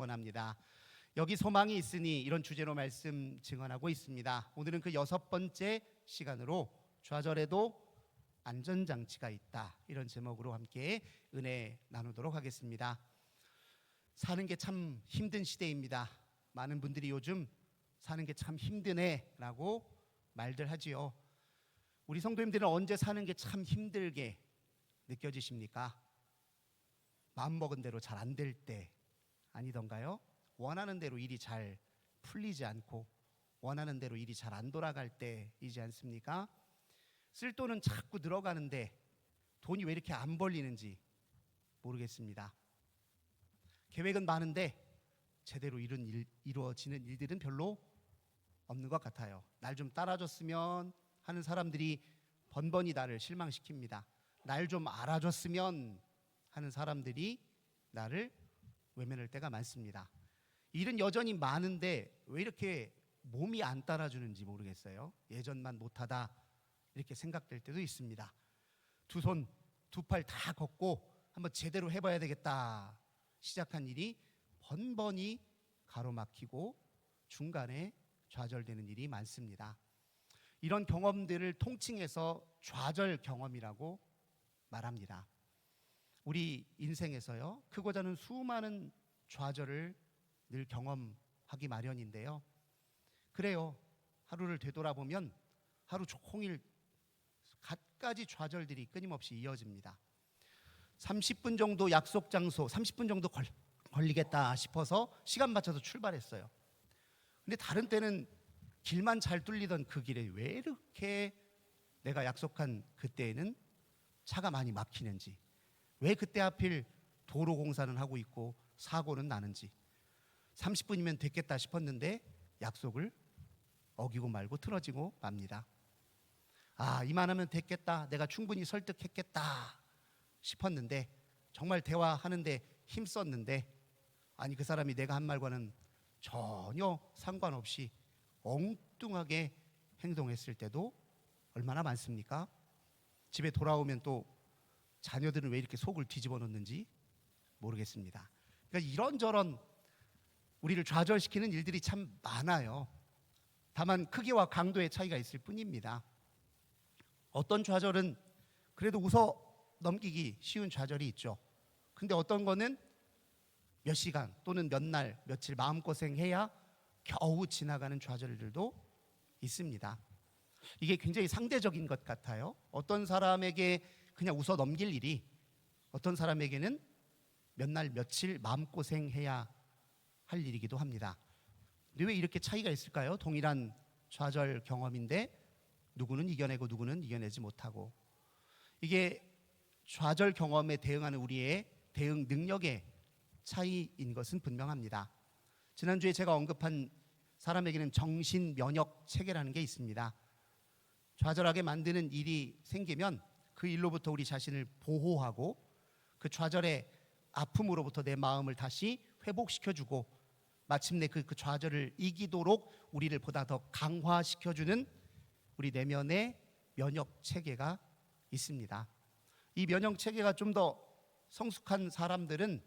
원합니다. 여기 소망이 있으니 이런 주제로 말씀 증언하고 있습니다. 오늘은 그 6번째 시간으로 좌절에도 안전장치가 있다, 이런 제목으로 함께 은혜 나누도록 하겠습니다. 사는 게 참 힘든 시대입니다. 많은 분들이 요즘 사는 게 참 힘드네 라고 말들 하지요. 우리 성도님들은 언제 사는 게 참 힘들게 느껴지십니까? 마음먹은 대로 잘 안 될 때 아니던가요? 원하는 대로 일이 잘 풀리지 않고 원하는 대로 일이 잘 안 돌아갈 때이지 않습니까? 쓸 돈은 자꾸 늘어가는데 돈이 왜 이렇게 안 벌리는지 모르겠습니다. 계획은 많은데 제대로 이루어지는 일들은 별로 없는 것 같아요. 날 좀 따라줬으면 하는 사람들이 번번이 나를 실망시킵니다. 날 좀 알아줬으면 하는 사람들이 나를 외면할 때가 많습니다. 일은 여전히 많은데 왜 이렇게 몸이 안 따라주는지 모르겠어요. 예전만 못하다 이렇게 생각될 때도 있습니다. 두 손, 두 팔 다 걷고 한번 제대로 해봐야 되겠다 시작한 일이 번번이 가로막히고 중간에 좌절되는 일이 많습니다. 이런 경험들을 통칭해서 좌절 경험이라고 말합니다. 우리 인생에서요, 크고 작은 수많은 좌절을 늘 경험하기 마련인데요. 그래요, 하루를 되돌아보면 하루 종일 갖가지 좌절들이 끊임없이 이어집니다. 30분 정도 약속 장소, 30분 정도 걸리겠다 싶어서 시간 맞춰서 출발했어요. 근데 다른 때는 길만 잘 뚫리던 그 길에 왜 이렇게 내가 약속한 그때에는 차가 많이 막히는지, 왜 그때 하필 도로 공사는 하고 있고 사고는 나는지, 30분이면 됐겠다 싶었는데 약속을 어기고 말고 틀어지고 맙니다. 이만하면 됐겠다, 내가 충분히 설득했겠다 싶었는데, 정말 대화하는데 힘썼는데 그 사람이 내가 한 말과는 전혀 상관없이 엉뚱하게 행동했을 때도 얼마나 많습니까? 집에 돌아오면 또 자녀들은 왜 이렇게 속을 뒤집어 놓는지 모르겠습니다. 그러니까 이런저런 우리를 좌절시키는 일들이 참 많아요. 다만 크기와 강도의 차이가 있을 뿐입니다. 어떤 좌절은 그래도 웃어 넘기기 쉬운 좌절이 있죠. 근데 어떤 거는 몇 시간 또는 몇 날, 며칠 마음고생해야 겨우 지나가는 좌절들도 있습니다. 이게 굉장히 상대적인 것 같아요. 어떤 사람에게 그냥 웃어 넘길 일이 어떤 사람에게는 몇 날, 며칠 마음고생해야 할 일이기도 합니다. 근데 왜 이렇게 차이가 있을까요? 동일한 좌절 경험인데 누구는 이겨내고 누구는 이겨내지 못하고, 이게 좌절 경험에 대응하는 우리의 대응 능력의 차이인 것은 분명합니다. 지난주에 제가 언급한 사람에게는 정신 면역 체계라는 게 있습니다. 좌절하게 만드는 일이 생기면 그 일로부터 우리 자신을 보호하고 그 좌절의 아픔으로부터 내 마음을 다시 회복시켜주고 마침내 그 좌절을 이기도록 우리를 보다 더 강화시켜주는 우리 내면의 면역 체계가 있습니다. 이 면역 체계가 좀 더 성숙한 사람들은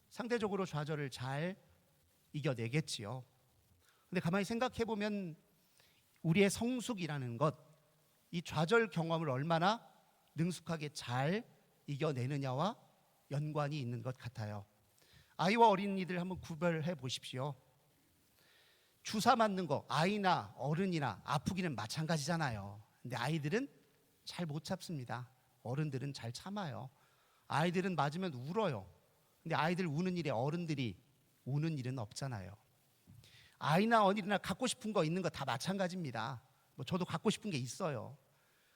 상대적으로 좌절을 잘 이겨내겠지요. 근데 가만히 생각해 보면 우리의 성숙이라는 것, 이 좌절 경험을 얼마나 능숙하게 잘 이겨내느냐와 연관이 있는 것 같아요. 아이와 어린이들 한번 구별해 보십시오. 주사 맞는 거 아이나 어른이나 아프기는 마찬가지잖아요. 근데 아이들은 잘 못 참습니다. 어른들은 잘 참아요. 아이들은 맞으면 울어요. 근데 아이들 우는 일에 어른들이 우는 일은 없잖아요. 아이나 어린이나 갖고 싶은 거 있는 거 다 마찬가지입니다. 저도 갖고 싶은 게 있어요.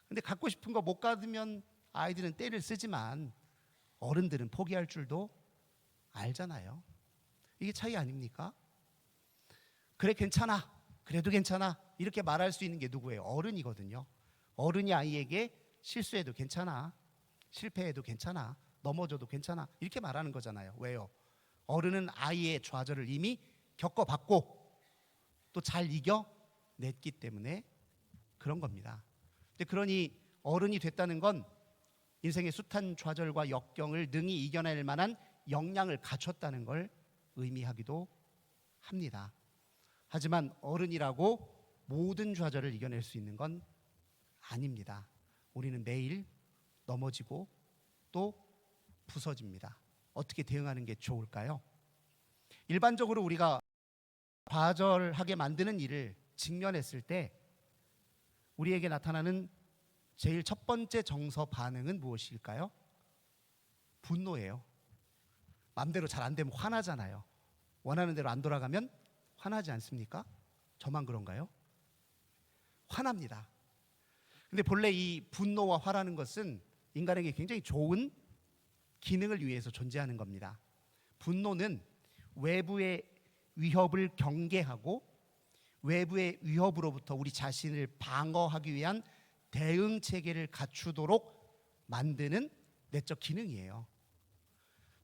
근데 갖고 싶은 거 못 받으면 아이들은 떼를 쓰지만 어른들은 포기할 줄도 알잖아요. 이게 차이 아닙니까? 그래 괜찮아, 그래도 괜찮아 이렇게 말할 수 있는 게 누구예요? 어른이거든요. 어른이 아이에게 실수해도 괜찮아, 실패해도 괜찮아, 넘어져도 괜찮아 이렇게 말하는 거잖아요. 왜요? 어른은 아이의 좌절을 이미 겪어봤고 또 잘 이겨냈기 때문에 그런 겁니다. 근데 그러니 어른이 됐다는 건 인생의 숱한 좌절과 역경을 능히 이겨낼 만한 역량을 갖췄다는 걸 의미하기도 합니다. 하지만 어른이라고 모든 좌절을 이겨낼 수 있는 건 아닙니다. 우리는 매일 넘어지고 또 부서집니다. 어떻게 대응하는 게 좋을까요? 일반적으로 우리가 좌절하게 만드는 일을 직면했을 때 우리에게 나타나는 제일 첫 번째 정서 반응은 무엇일까요? 분노예요. 마음대로 잘 안 되면 화나잖아요. 원하는 대로 안 돌아가면 화나지 않습니까? 저만 그런가요? 화납니다. 근데 본래 이 분노와 화라는 것은 인간에게 굉장히 좋은 기능을 위해서 존재하는 겁니다. 분노는 외부의 위협을 경계하고 외부의 위협으로부터 우리 자신을 방어하기 위한 대응 체계를 갖추도록 만드는 내적 기능이에요.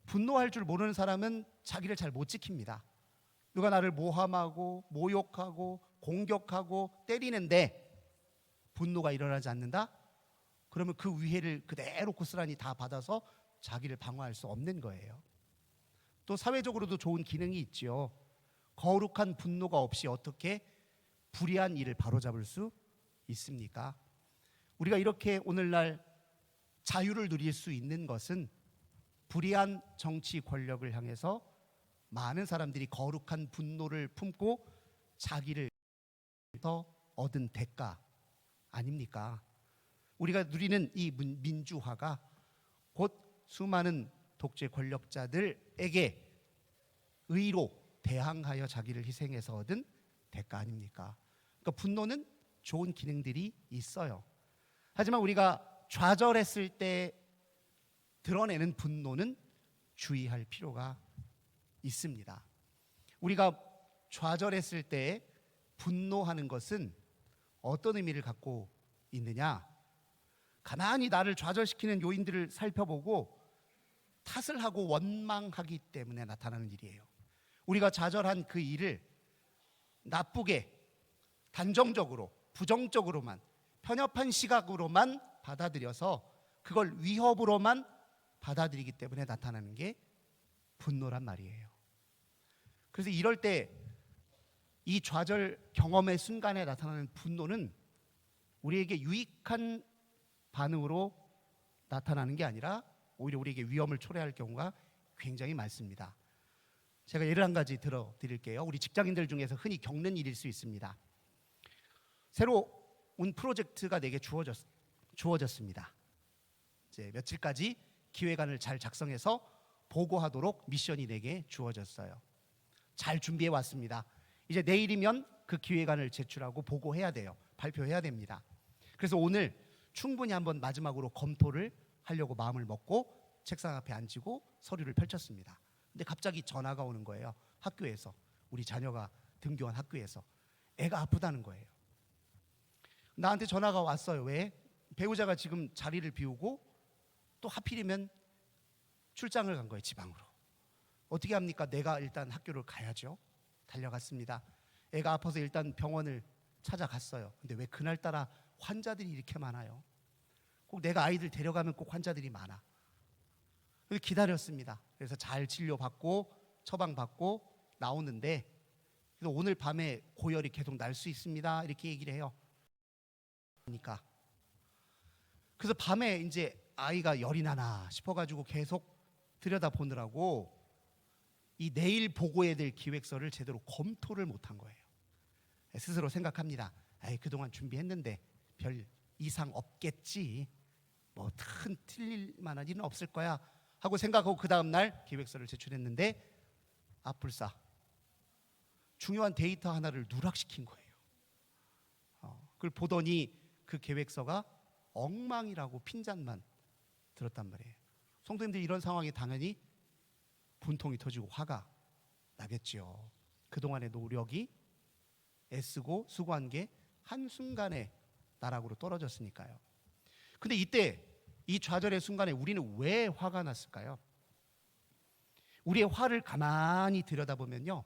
분노할 줄 모르는 사람은 자기를 잘 못 지킵니다. 누가 나를 모함하고 모욕하고 공격하고 때리는데 분노가 일어나지 않는다? 그러면 그 위해를 그대로 고스란히 다 받아서 자기를 방어할 수 없는 거예요. 또 사회적으로도 좋은 기능이 있죠. 거룩한 분노가 없이 어떻게 불의한 일을 바로잡을 수 있습니까? 우리가 이렇게 오늘날 자유를 누릴 수 있는 것은 불의한 정치 권력을 향해서 많은 사람들이 거룩한 분노를 품고 자기를 더 얻은 대가 아닙니까? 우리가 누리는 이 민주화가 곧 수많은 독재 권력자들에게 의로 대항하여 자기를 희생해서 얻은 대가 아닙니까? 그러니까 분노는 좋은 기능들이 있어요. 하지만 우리가 좌절했을 때 드러내는 분노는 주의할 필요가 있습니다. 우리가 좌절했을 때 분노하는 것은 어떤 의미를 갖고 있느냐? 가만히 나를 좌절시키는 요인들을 살펴보고 탓을 하고 원망하기 때문에 나타나는 일이에요. 우리가 좌절한 그 일을 나쁘게, 단정적으로, 부정적으로만, 편협한 시각으로만 받아들여서 그걸 위협으로만 받아들이기 때문에 나타나는 게 분노란 말이에요. 그래서 이럴 때 이 좌절 경험의 순간에 나타나는 분노는 우리에게 유익한 반응으로 나타나는 게 아니라 오히려 우리에게 위험을 초래할 경우가 굉장히 많습니다. 제가 예를 한 가지 들어 드릴게요. 우리 직장인들 중에서 흔히 겪는 일일 수 있습니다. 새로 온 프로젝트가 내게 주어졌습니다. 이제 며칠까지 기획안을 잘 작성해서 보고하도록 미션이 내게 주어졌어요. 잘 준비해 왔습니다. 이제 내일이면 그 기획안을 제출하고 보고해야 돼요. 발표해야 됩니다. 그래서 오늘 충분히 한번 마지막으로 검토를 하려고 마음을 먹고 책상 앞에 앉히고 서류를 펼쳤습니다. 근데 갑자기 전화가 오는 거예요. 학교에서, 우리 자녀가 등교한 학교에서 애가 아프다는 거예요. 나한테 전화가 왔어요. 왜? 배우자가 지금 자리를 비우고 또 하필이면 출장을 간 거예요. 지방으로. 어떻게 합니까? 내가 일단 학교를 가야죠. 달려갔습니다. 애가 아파서 일단 병원을 찾아갔어요. 근데 왜 그날따라 환자들이 이렇게 많아요? 꼭 내가 아이들 데려가면 꼭 환자들이 많아. 그래서 기다렸습니다. 그래서 잘 치료받고 처방받고 나오는데, 그래서 오늘 밤에 고열이 계속 날 수 있습니다. 이렇게 얘기를 해요. 그러니까 그래서 밤에 이제 아이가 열이 나나 싶어가지고 계속 들여다보느라고 이 내일 보고해야 될 기획서를 제대로 검토를 못한 거예요. 스스로 생각합니다. 그동안 준비했는데 별 이상 없겠지, 뭐 큰 틀릴 만한 일은 없을 거야 하고 생각하고 그 다음날 기획서를 제출했는데 아뿔싸 중요한 데이터 하나를 누락시킨 거예요. 그걸 보더니 그 계획서가 엉망이라고 핀잔만 들었단 말이에요. 성도님들, 이런 상황이 당연히 분통이 터지고 화가 나겠죠. 그동안의 노력이 애쓰고 수고한 게 한순간에 나락으로 떨어졌으니까요. 근데 이때 이 좌절의 순간에 우리는 왜 화가 났을까요? 우리의 화를 가만히 들여다보면요,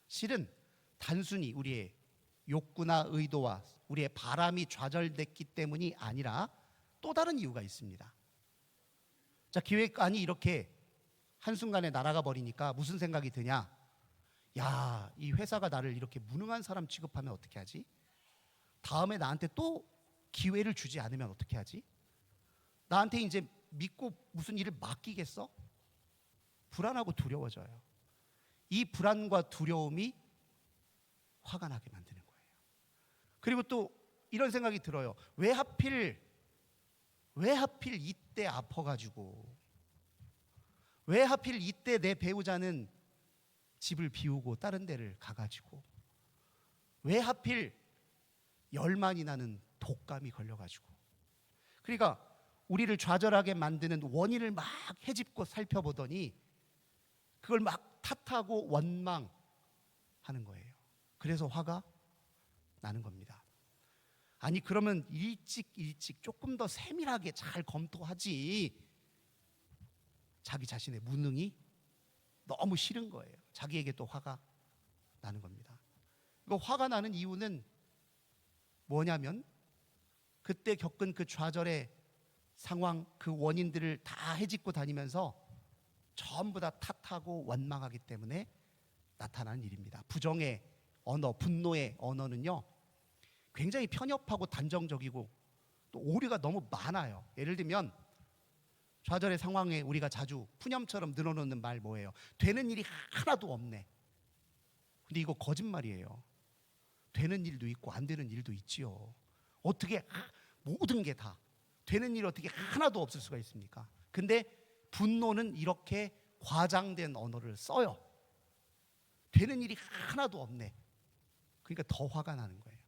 실은 단순히 우리의 욕구나 의도와 우리의 바람이 좌절됐기 때문이 아니라 또 다른 이유가 있습니다. 자, 기획안이 이렇게 한순간에 날아가 버리니까 무슨 생각이 드냐? 야, 이 회사가 나를 이렇게 무능한 사람 취급하면 어떻게 하지? 다음에 나한테 또 기회를 주지 않으면 어떻게 하지? 나한테 이제 믿고 무슨 일을 맡기겠어? 불안하고 두려워져요. 이 불안과 두려움이 화가 나게 만드는 거예요. 그리고 또 이런 생각이 들어요. 왜 하필 이때 아파가지고, 왜 하필 이때 내 배우자는 집을 비우고 다른 데를 가가지고, 왜 하필 열만이 나는 독감이 걸려가지고. 그러니까 우리를 좌절하게 만드는 원인을 막 헤집고 살펴보더니 그걸 막 탓하고 원망하는 거예요. 그래서 화가 나는 겁니다. 아니, 그러면 일찍 조금 더 세밀하게 잘 검토하지. 자기 자신의 무능이 너무 싫은 거예요. 자기에게 또 화가 나는 겁니다. 이거 화가 나는 이유는 뭐냐면 그때 겪은 그 좌절의 상황, 그 원인들을 다 헤집고 다니면서 전부 다 탓하고 원망하기 때문에 나타나는 일입니다. 부정의 언어, 분노의 언어는요, 굉장히 편협하고 단정적이고 또 오류가 너무 많아요. 예를 들면 좌절의 상황에 우리가 자주 푸념처럼 늘어놓는 말 뭐예요? 되는 일이 하나도 없네. 근데 이거 거짓말이에요. 되는 일도 있고 안 되는 일도 있지요. 어떻게 모든 게 다 되는 일 어떻게 하나도 없을 수가 있습니까? 근데 분노는 이렇게 과장된 언어를 써요. 되는 일이 하나도 없네. 그러니까 더 화가 나는 거예요.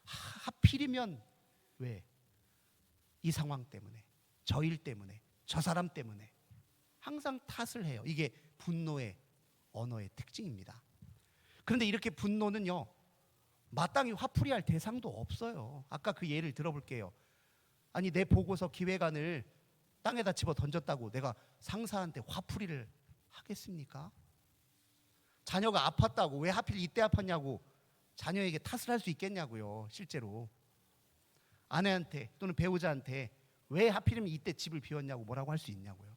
하필이면 왜? 이 상황 때문에, 저 일 때문에, 저 사람 때문에 항상 탓을 해요. 이게 분노의 언어의 특징입니다. 그런데 이렇게 분노는요, 마땅히 화풀이할 대상도 없어요. 아까 그 예를 들어볼게요. 아니, 내 보고서 기획안을 땅에다 집어 던졌다고 내가 상사한테 화풀이를 하겠습니까? 자녀가 아팠다고 왜 하필 이때 아팠냐고 자녀에게 탓을 할 수 있겠냐고요. 실제로 아내한테 또는 배우자한테 왜 하필이면 이때 집을 비웠냐고 뭐라고 할 수 있냐고요.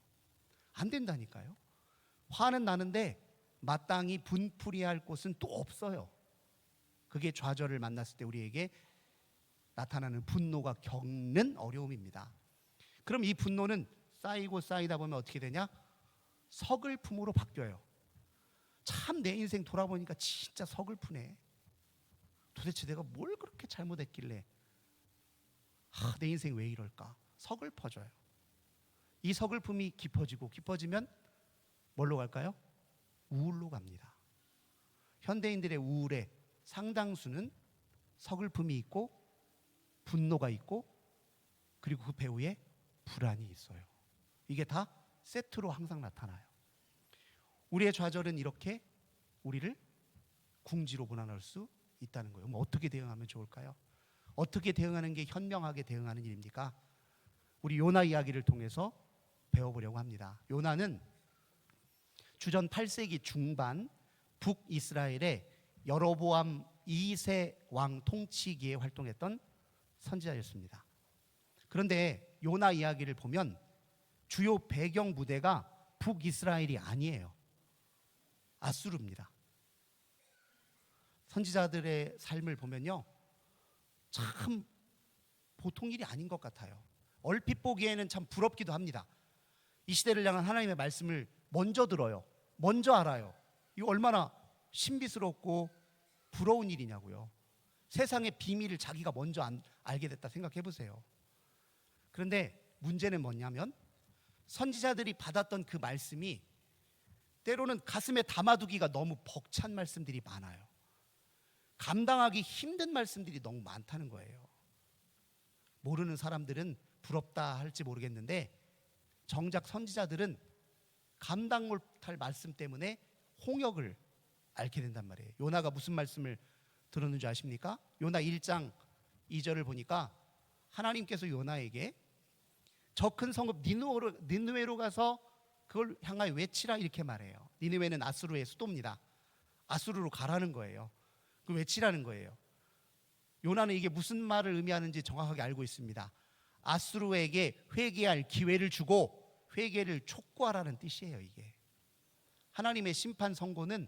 안 된다니까요. 화는 나는데 마땅히 분풀이할 곳은 또 없어요. 그게 좌절을 만났을 때 우리에게 나타나는 분노가 겪는 어려움입니다. 그럼 이 분노는 쌓이고 쌓이다 보면 어떻게 되냐? 서글픔으로 바뀌어요. 참 내 인생 돌아보니까 진짜 서글프네. 도대체 내가 뭘 그렇게 잘못했길래 내 인생 왜 이럴까? 서글퍼져요. 이 서글픔이 깊어지면 뭘로 갈까요? 우울로 갑니다. 현대인들의 우울의 상당수는 서글픔이 있고 분노가 있고 그리고 그 배후에 불안이 있어요. 이게 다 세트로 항상 나타나요. 우리의 좌절은 이렇게 우리를 궁지로 몰아넣을 수 있다는 거예요. 그럼 어떻게 대응하면 좋을까요? 어떻게 대응하는 게 현명하게 대응하는 일입니까? 우리 요나 이야기를 통해서 배워보려고 합니다. 요나는 주전 8세기 중반 북이스라엘의 여로보암 2세 왕 통치기에 활동했던 선지자였습니다. 그런데 요나 이야기를 보면 주요 배경 무대가 북이스라엘이 아니에요. 아수르입니다. 선지자들의 삶을 보면요, 참 보통 일이 아닌 것 같아요. 얼핏 보기에는 참 부럽기도 합니다. 이 시대를 향한 하나님의 말씀을 먼저 들어요. 먼저 알아요. 이거 얼마나 신비스럽고 부러운 일이냐고요. 세상의 비밀을 자기가 먼저 알게 됐다 생각해 보세요. 그런데 문제는 뭐냐면 선지자들이 받았던 그 말씀이 때로는 가슴에 담아두기가 너무 벅찬 말씀들이 많아요. 감당하기 힘든 말씀들이 너무 많다는 거예요. 모르는 사람들은 부럽다 할지 모르겠는데 정작 선지자들은 감당 못할 말씀 때문에 홍역을 앓게 된단 말이에요. 요나가 무슨 말씀을 들었는지 아십니까? 요나 1장 2절을 보니까 하나님께서 요나에게 저 큰 성읍 니느웨로 가서 그걸 향하여 외치라 이렇게 말해요. 니느웨는 아수르의 수도입니다. 아수르로 가라는 거예요. 그 외치라는 거예요. 요나는 이게 무슨 말을 의미하는지 정확하게 알고 있습니다. 아수르에게 회개할 기회를 주고 회개를 촉구하라는 뜻이에요. 이게 하나님의 심판 선고는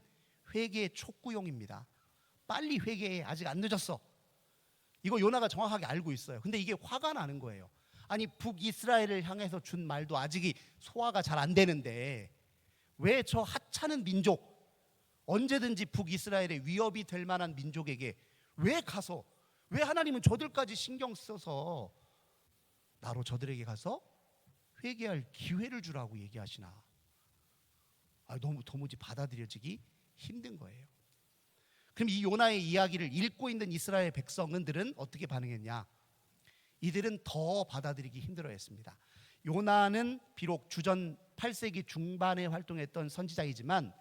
회개의 촉구용입니다. 빨리 회개해. 아직 안 늦었어. 이거 요나가 정확하게 알고 있어요. 근데 이게 화가 나는 거예요. 아니 북이스라엘을 향해서 준 말도 아직이 소화가 잘 안 되는데 왜 저 하찮은 민족, 언제든지 북이스라엘의 위협이 될 만한 민족에게 왜 가서, 왜 하나님은 저들까지 신경 써서 나로 저들에게 가서 회개할 기회를 주라고 얘기하시나. 너무 도무지 받아들여지기 힘든 거예요. 그럼 이 요나의 이야기를 읽고 있는 이스라엘 백성들은 어떻게 반응했냐? 이들은 더 받아들이기 힘들어했습니다. 요나는 비록 주전 8세기 중반에 활동했던 선지자이지만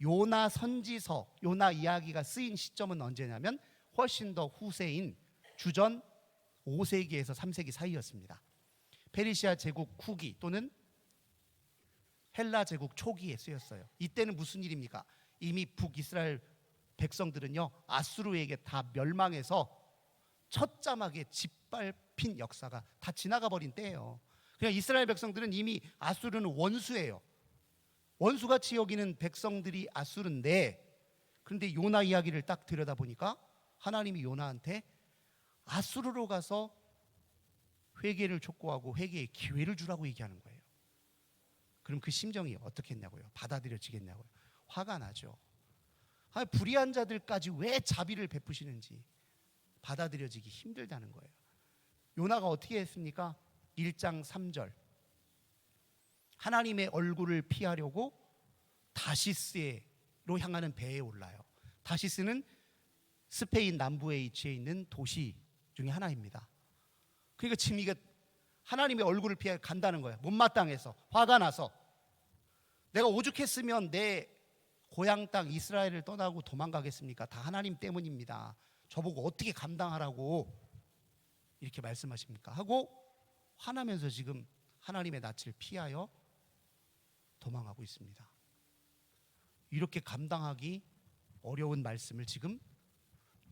요나 선지서, 요나 이야기가 쓰인 시점은 언제냐면 훨씬 더 후세인 주전 5세기에서 3세기 사이였습니다. 페르시아 제국 후기 또는 헬라 제국 초기에 쓰였어요. 이때는 무슨 일입니까? 이미 북이스라엘 백성들은요 아수르에게 다 멸망해서 첫자막에 짓밟힌 역사가 다 지나가 버린 때예요. 그냥 이스라엘 백성들은 이미 아수르는 원수예요. 원수같이 여기는 백성들이 아수르인데, 그런데 요나 이야기를 딱 들여다보니까 하나님이 요나한테 아수르로 가서 회개를 촉구하고 회개의 기회를 주라고 얘기하는 거예요. 그럼 그 심정이 어떻겠냐고요? 받아들여지겠냐고요? 화가 나죠. 불의한 자들까지 왜 자비를 베푸시는지 받아들여지기 힘들다는 거예요. 요나가 어떻게 했습니까? 1장 3절 하나님의 얼굴을 피하려고 다시스로 향하는 배에 올라요. 다시스는 스페인 남부에 위치해 있는 도시 중에 하나입니다. 그러니까 지금 이게 하나님의 얼굴을 피해 간다는 거예요. 못마땅해서, 화가 나서. 내가 오죽했으면 내 고향 땅 이스라엘을 떠나고 도망가겠습니까? 다 하나님 때문입니다. 저보고 어떻게 감당하라고 이렇게 말씀하십니까? 하고 화나면서 지금 하나님의 낯을 피하여 도망하고 있습니다. 이렇게 감당하기 어려운 말씀을 지금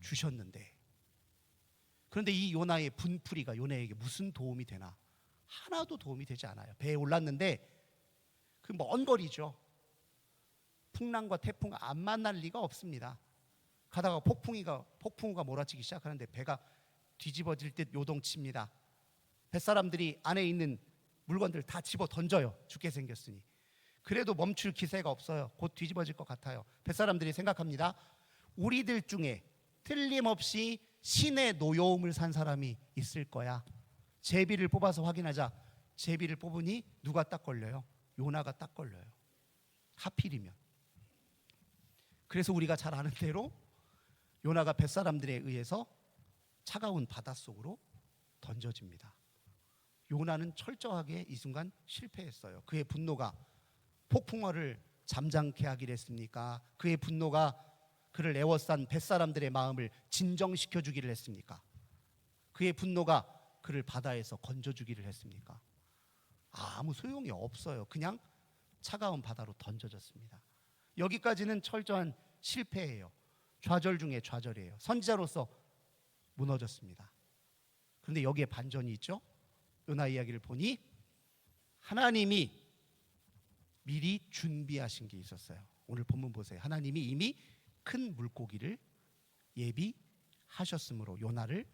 주셨는데, 그런데 이 요나의 분풀이가 요나에게 무슨 도움이 되나? 하나도 도움이 되지 않아요. 배에 올랐는데 그 먼 거리죠. 풍랑과 태풍 안 만날 리가 없습니다. 가다가 폭풍우가 몰아치기 시작하는데 배가 뒤집어질 듯 요동칩니다. 뱃사람들이 안에 있는 물건들 다 집어 던져요. 죽게 생겼으니. 그래도 멈출 기세가 없어요. 곧 뒤집어질 것 같아요. 뱃사람들이 생각합니다. 우리들 중에 틀림없이 신의 노여움을 산 사람이 있을 거야. 제비를 뽑아서 확인하자. 제비를 뽑으니 누가 딱 걸려요? 요나가 딱 걸려요. 하필이면. 그래서 우리가 잘 아는 대로 요나가 뱃사람들에 의해서 차가운 바닷속으로 던져집니다. 요나는 철저하게 이 순간 실패했어요. 그의 분노가 폭풍화를 잠잠케 하기를 했습니까? 그의 분노가 그를 애워싼 뱃사람들의 마음을 진정시켜 주기를 했습니까? 그의 분노가 그를 바다에서 건져주기를 했습니까? 아무 소용이 없어요. 그냥 차가운 바다로 던져졌습니다. 여기까지는 철저한 실패예요. 좌절 중에 좌절이에요. 선지자로서 무너졌습니다. 그런데 여기에 반전이 있죠. 요나 이야기를 보니 하나님이 미리 준비하신 게 있었어요. 오늘 본문 보세요. 하나님이 이미 큰 물고기를 예비하셨으므로 요나를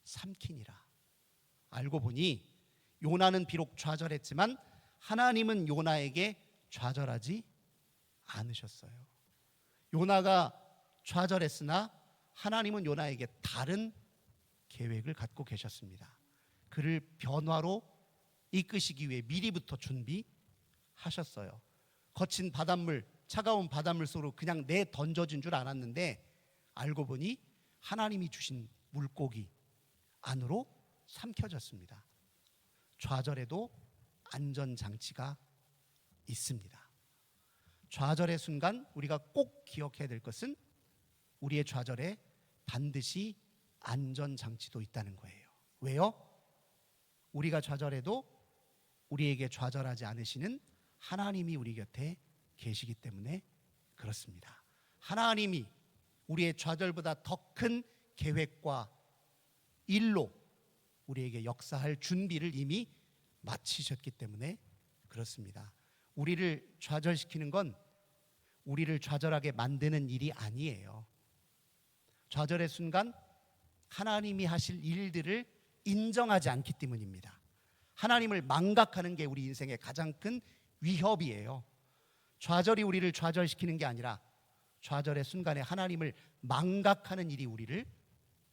삼키니라. 알고 보니 요나는 비록 좌절했지만 하나님은 요나에게 좌절하지 않으셨어요. 요나가 좌절했으나 하나님은 요나에게 다른 계획을 갖고 계셨습니다. 그를 변화로 이끄시기 위해 미리부터 준비하셨어요. 거친 바닷물, 차가운 바닷물 속으로 그냥 내 던져진 줄 알았는데 알고 보니 하나님이 주신 물고기 안으로 삼켜졌습니다. 좌절에도 안전장치가 있습니다. 좌절의 순간 우리가 꼭 기억해야 될 것은 우리의 좌절에 반드시 안전장치도 있다는 거예요. 왜요? 우리가 좌절해도 우리에게 좌절하지 않으시는 하나님이 우리 곁에 계시기 때문에 그렇습니다. 하나님이 우리의 좌절보다 더 큰 계획과 일로 우리에게 역사할 준비를 이미 마치셨기 때문에 그렇습니다. 우리를 좌절시키는 건 우리를 좌절하게 만드는 일이 아니에요. 좌절의 순간 하나님이 하실 일들을 인정하지 않기 때문입니다. 하나님을 망각하는 게 우리 인생의 가장 큰 위협이에요. 좌절이 우리를 좌절시키는 게 아니라 좌절의 순간에 하나님을 망각하는 일이 우리를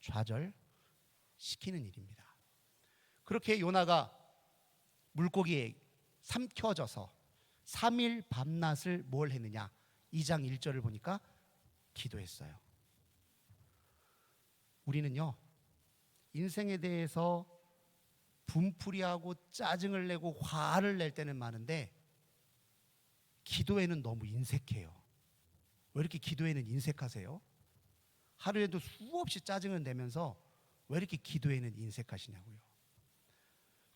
좌절시키는 일입니다. 그렇게 요나가 물고기에 삼켜져서 3일 밤낮을 뭘 했느냐? 2장 1절을 보니까 기도했어요. 우리는요, 인생에 대해서 분풀이하고 짜증을 내고 화를 낼 때는 많은데 기도에는 너무 인색해요. 왜 이렇게 기도에는 인색하세요? 하루에도 수없이 짜증을 내면서 왜 이렇게 기도에는 인색하시냐고요.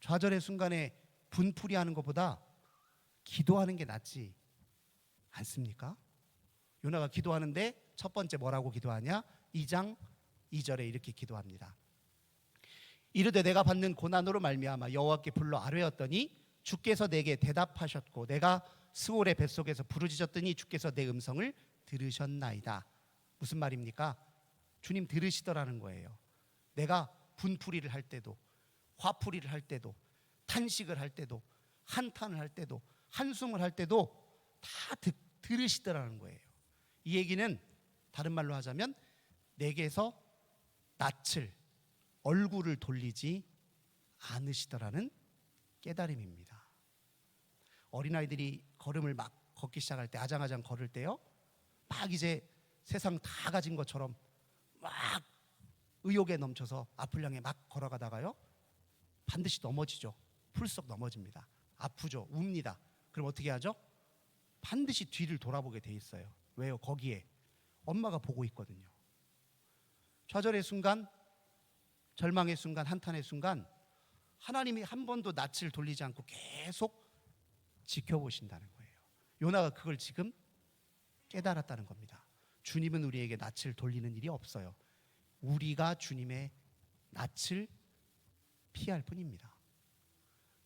좌절의 순간에 분풀이하는 것보다 기도하는 게 낫지 않습니까? 요나가 기도하는데 첫 번째 뭐라고 기도하냐? 2장 2절에 이렇게 기도합니다. 이르되 내가 받는 고난으로 말미암아 여호와께 불러 아뢰었더니 주께서 내게 대답하셨고 내가 스올의 뱃속에서 부르짖었더니 주께서 내 음성을 들으셨나이다. 무슨 말입니까? 주님 들으시더라는 거예요. 내가 분풀이를 할 때도, 화풀이를 할 때도, 탄식을 할 때도, 한탄을 할 때도, 한숨을 할 때도 다 들으시더라는 거예요. 이 얘기는 다른 말로 하자면 내게서 낯을, 얼굴을 돌리지 않으시더라는 깨달음입니다. 어린아이들이 걸음을 막 걷기 시작할 때, 아장아장 걸을 때요, 막 이제 세상 다 가진 것처럼 막 의욕에 넘쳐서 앞을 향해 막 걸어가다가요 반드시 넘어지죠. 풀썩 넘어집니다. 아프죠. 웁니다. 그럼 어떻게 하죠? 반드시 뒤를 돌아보게 돼 있어요. 왜요? 거기에 엄마가 보고 있거든요. 좌절의 순간, 절망의 순간, 한탄의 순간 하나님이 한 번도 낯을 돌리지 않고 계속 지켜보신다는 거예요. 요나가 그걸 지금 깨달았다는 겁니다. 주님은 우리에게 낯을 돌리는 일이 없어요. 우리가 주님의 낯을 피할 뿐입니다.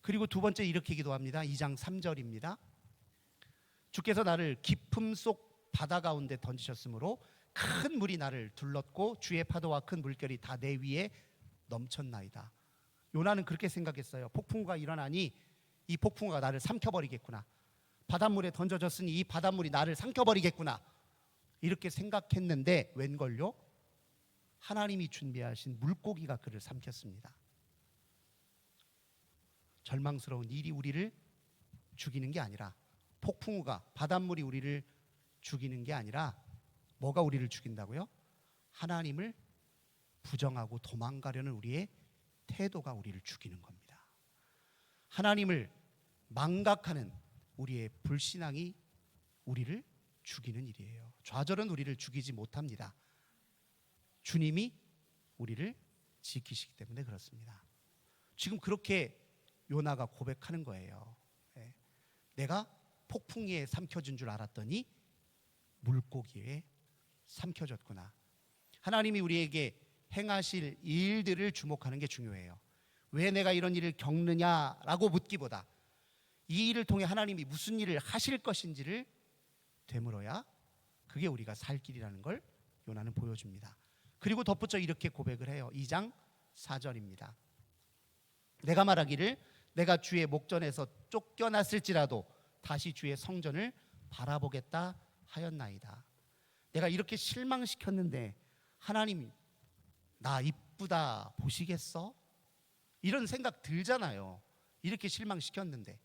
그리고 두 번째 이렇게 기도합니다. 2장 3절입니다. 주께서 나를 깊음 속 바다 가운데 던지셨으므로 큰 물이 나를 둘렀고 주의 파도와 큰 물결이 다 내 위에 넘쳤나이다. 요나는 그렇게 생각했어요. 폭풍우가 일어나니 이 폭풍우가 나를 삼켜버리겠구나. 바닷물에 던져졌으니 이 바닷물이 나를 삼켜버리겠구나. 이렇게 생각했는데 웬걸요? 하나님이 준비하신 물고기가 그를 삼켰습니다. 절망스러운 일이 우리를 죽이는 게 아니라, 폭풍우가, 바닷물이 우리를 죽이는 게 아니라 뭐가 우리를 죽인다고요? 하나님을 부정하고 도망가려는 우리의 태도가 우리를 죽이는 겁니다. 하나님을 망각하는 우리의 불신앙이 우리를 죽이는 일이에요. 좌절은 우리를 죽이지 못합니다. 주님이 우리를 지키시기 때문에 그렇습니다. 지금 그렇게 요나가 고백하는 거예요. 내가 폭풍에 삼켜진 줄 알았더니 물고기에 삼켜졌구나. 하나님이 우리에게 행하실 일들을 주목하는 게 중요해요. 왜 내가 이런 일을 겪느냐라고 묻기보다 이 일을 통해 하나님이 무슨 일을 하실 것인지를 되물어야 그게 우리가 살 길이라는 걸 요나는 보여줍니다. 그리고 덧붙여 이렇게 고백을 해요. 2장 4절입니다. 내가 말하기를 내가 주의 목전에서 쫓겨났을지라도 다시 주의 성전을 바라보겠다 하였나이다. 내가 이렇게 실망시켰는데 하나님이 나 이쁘다 보시겠어? 이런 생각 들잖아요. 이렇게 실망시켰는데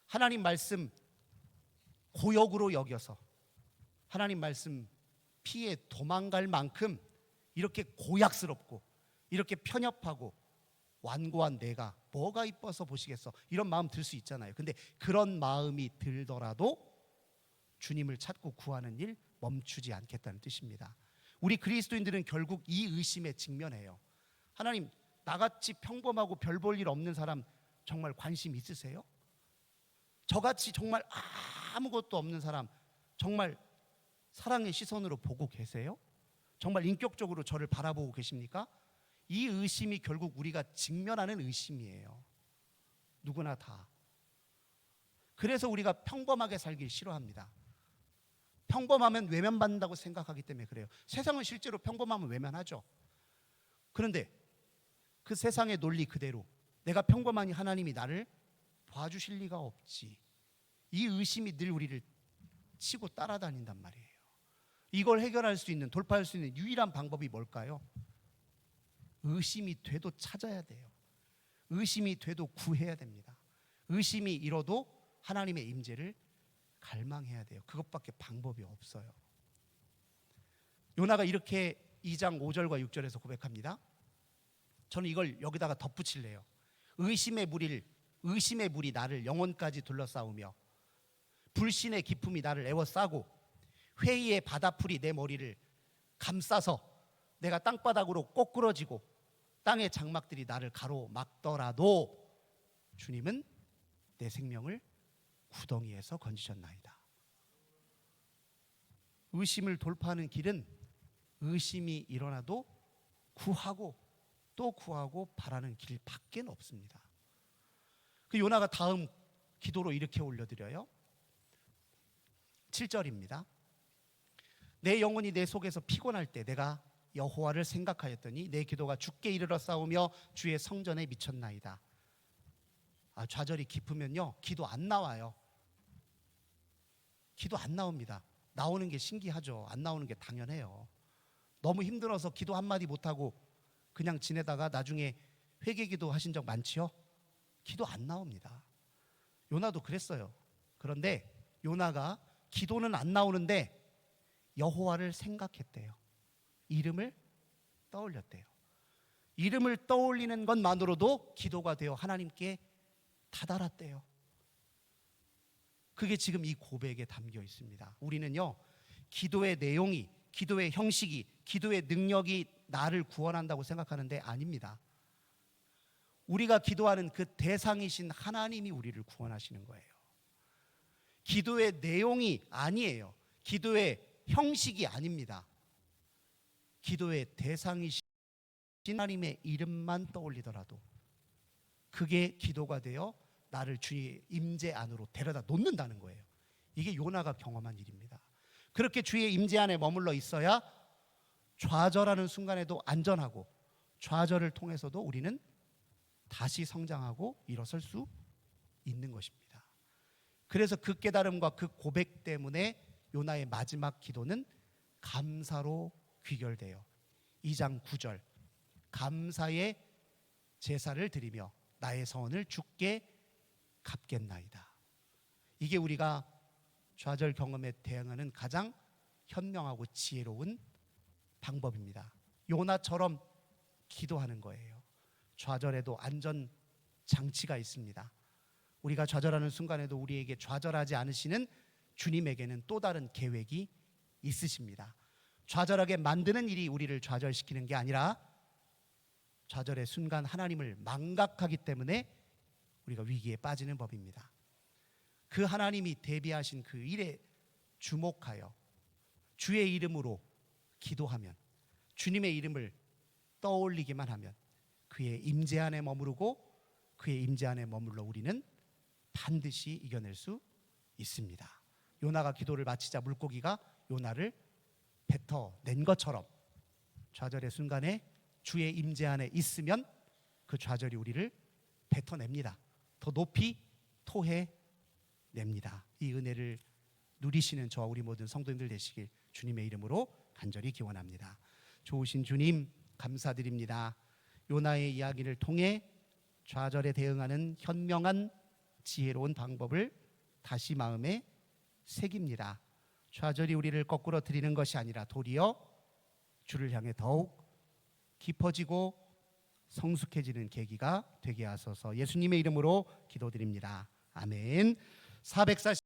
하나님 말씀 고역으로 여겨서 하나님 말씀 피해 도망갈 만큼 이렇게 고약스럽고 이렇게 편협하고 완고한 내가 뭐가 이뻐서 보시겠어? 이런 마음 들 수 있잖아요. 근데 그런 마음이 들더라도 주님을 찾고 구하는 일 멈추지 않겠다는 뜻입니다. 우리 그리스도인들은 결국 이 의심에 직면해요. 하나님, 나같이 평범하고 별 볼 일 없는 사람 정말 관심 있으세요? 저같이 정말 아무것도 없는 사람 정말 사랑의 시선으로 보고 계세요? 정말 인격적으로 저를 바라보고 계십니까? 이 의심이 결국 우리가 직면하는 의심이에요. 누구나 다. 그래서 우리가 평범하게 살길 싫어합니다. 평범하면 외면받는다고 생각하기 때문에 그래요. 세상은 실제로 평범하면 외면하죠. 그런데 그 세상의 논리 그대로 내가 평범하니 하나님이 나를 봐주실 리가 없지. 이 의심이 늘 우리를 치고 따라다닌단 말이에요. 이걸 해결할 수 있는, 돌파할 수 있는 유일한 방법이 뭘까요? 의심이 돼도 찾아야 돼요. 의심이 돼도 구해야 됩니다. 의심이 잃어도 하나님의 임재를 갈망해야 돼요. 그것밖에 방법이 없어요. 요나가 이렇게 2장 5절과 6절에서 고백합니다. 저는 이걸 여기다가 덧붙일래요. 의심의 물이 나를 영혼까지 둘러싸우며 불신의 기품이 나를 에워싸고 회의의 바다풀이 내 머리를 감싸서 내가 땅바닥으로 꼬꾸러지고 땅의 장막들이 나를 가로막더라도 주님은 내 생명을 구덩이에서 건지셨나이다. 의심을 돌파하는 길은 의심이 일어나도 구하고 또 구하고 바라는 길밖에 없습니다. 그 요나가 다음 기도로 이렇게 올려드려요. 7절입니다. 내 영혼이 내 속에서 피곤할 때 내가 여호와를 생각하였더니 내 기도가 주께 이르러 싸우며 주의 성전에 미쳤나이다. 좌절이 깊으면요 기도 안 나와요. 기도 안 나옵니다. 나오는 게 신기하죠. 안 나오는 게 당연해요. 너무 힘들어서 기도 한마디 못하고 그냥 지내다가 나중에 회개기도 하신 적 많지요? 기도 안 나옵니다. 요나도 그랬어요. 그런데 요나가 기도는 안 나오는데 여호와를 생각했대요. 이름을 떠올렸대요. 이름을 떠올리는 것만으로도 기도가 되어 하나님께 다다랐대요. 그게 지금 이 고백에 담겨 있습니다. 우리는요 기도의 내용이, 기도의 형식이, 기도의 능력이 나를 구원한다고 생각하는데 아닙니다. 우리가 기도하는 그 대상이신 하나님이 우리를 구원하시는 거예요. 기도의 내용이 아니에요. 기도의 형식이 아닙니다. 기도의 대상이신 하나님의 이름만 떠올리더라도 그게 기도가 되어 나를 주의 임재 안으로 데려다 놓는다는 거예요. 이게 요나가 경험한 일입니다. 그렇게 주의 임재 안에 머물러 있어야 좌절하는 순간에도 안전하고 좌절을 통해서도 우리는 다시 성장하고 일어설 수 있는 것입니다. 그래서 그 깨달음과 그 고백 때문에 요나의 마지막 기도는 감사로 귀결돼요. 2장 9절 감사의 제사를 드리며 나의 서원을 주께 갚겠나이다. 이게 우리가 좌절 경험에 대응하는 가장 현명하고 지혜로운 방법입니다. 요나처럼 기도하는 거예요. 좌절에도 안전 장치가 있습니다. 우리가 좌절하는 순간에도 우리에게 좌절하지 않으시는 주님에게는 또 다른 계획이 있으십니다. 좌절하게 만드는 일이 우리를 좌절시키는 게 아니라 좌절의 순간 하나님을 망각하기 때문에 우리가 위기에 빠지는 법입니다. 그 하나님이 대비하신 그 일에 주목하여 주의 이름으로 기도하면, 주님의 이름을 떠올리기만 하면 그의 임재 안에 머무르고 그의 임재 안에 머물러 우리는 반드시 이겨낼 수 있습니다. 요나가 기도를 마치자 물고기가 요나를 뱉어낸 것처럼 좌절의 순간에 주의 임재 안에 있으면 그 좌절이 우리를 뱉어냅니다. 더 높이 토해냅니다. 이 은혜를 누리시는 저와 우리 모든 성도님들 되시길 주님의 이름으로 간절히 기원합니다. 좋으신 주님 감사드립니다. 요나의 이야기를 통해 좌절에 대응하는 현명한 지혜로운 방법을 다시 마음에 새깁니다. 좌절이 우리를 거꾸로 들이는 것이 아니라 도리어 주를 향해 더욱 깊어지고 성숙해지는 계기가 되게 하소서. 예수님의 이름으로 기도드립니다. 아멘. 440